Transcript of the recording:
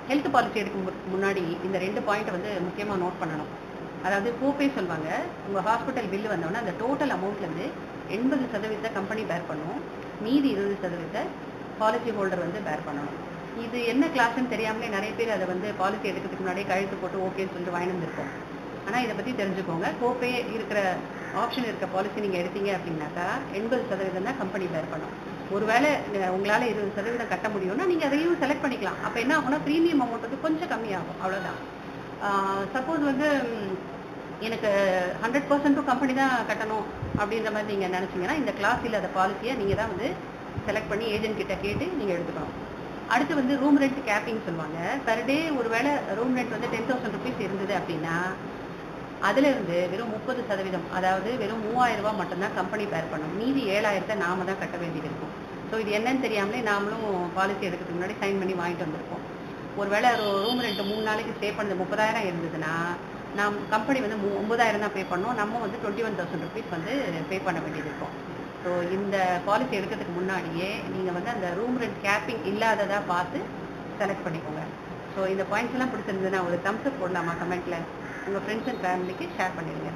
Health policy எடுக்கும் முன்னாடி இந்த 2 பாயிண்ட் வந்து முக்கியமாக நோட் பண்ணணும். அதாவது கோபே சொல்லுவாங்க. உங்கள் ஹாஸ்பிட்டல் பில்லு வந்தோடனே அந்த டோட்டல் அமௌண்ட்லேருந்து 80% கம்பெனி பேர் பண்ணும், மீதி 20% பாலிசி ஹோல்டர் வந்து பேர் பண்ணணும். இது என்ன கிளாஸ்ன்னு தெரியாமலே நிறைய பேர் அதை வந்து பாலிசி எடுக்கிறதுக்கு முன்னாடியே கழுத்து போட்டு ஓகேன்னு சொல்லிட்டு வாங்கி வந்துருக்கோம். ஆனால் இதை பற்றி தெரிஞ்சுக்கோங்க. கோபே இருக்கிற ஆப்ஷன் இருக்க பாலிசி நீங்கள் எடுத்தீங்க அப்படின்னாக்கா 80% தான் கம்பெனி பேர் பண்ணும். ஒருவேளை உங்களால் 20% கட்ட முடியும்னா நீங்கள் அதையும் செலக்ட் பண்ணிக்கலாம். அப்போ என்ன ஆகும்னா ப்ரீமியம் அமௌண்ட் வந்து கொஞ்சம் கம்மியாகும், அவ்வளோதான். சப்போஸ் வந்து எனக்கு 100% கம்பெனி தான் கட்டணும் அப்படின்ற மாதிரி நீங்கள் நினச்சிங்கன்னா இந்த கிளாஸ் இல்லாத பாலிசியை நீங்கள் தான் வந்து செலக்ட் பண்ணி ஏஜென்ட் கிட்ட கேட்டு நீங்கள் எடுத்துக்கணும். அடுத்து வந்து ரூம் ரெண்ட் கேப்பிங் சொல்லுவாங்க. பெர் டே ஒருவேளை ரூம் ரெண்ட் வந்து 10,000 rupees இருந்தது அப்படின்னா அதிலிருந்து வெறும் 30%, அதாவது வெறும் 3000 ரூபா மட்டும்தான் கம்பெனி பேர் பண்ணும். மீதி 7000 நாம தான் கட்ட வேண்டியது இருக்கும். ஸோ இது என்னன்னு தெரியாமலே நாமளும் பாலிசி எடுக்கிறதுக்கு முன்னாடி சைன் பண்ணி வாங்கிட்டு வந்திருப்போம். ஒருவேளை ரூம் ரெண்ட் 3 நாளைக்கு ஸ்டே பண்ணது 30,000 இருந்ததுன்னா நாம் கம்பெனி வந்து 9,000 தான் பே பண்ணோம், நம்ம வந்து 21,000 rupees வந்து பே பண்ண வேண்டியது இருக்கும். ஸோ இந்த பாலிசி எடுக்கிறதுக்கு முன்னாடியே நீங்கள் வந்து அந்த ரூம் ரெண்ட் கேப்பிங் இல்லாததாக பார்த்து செலக்ட் பண்ணிக்கோங்க. ஸோ இந்த பாயிண்ட்ஸ் எல்லாம் பிடிச்சிருந்ததுன்னா ஒரு தம்ஸ் அப் போடலாமா கமெண்ட்டில்? உங்கள் ஃப்ரெண்ட்ஸ் அண்ட் ஃபேமிலிக்கு ஷேர் பண்ணிடுங்க.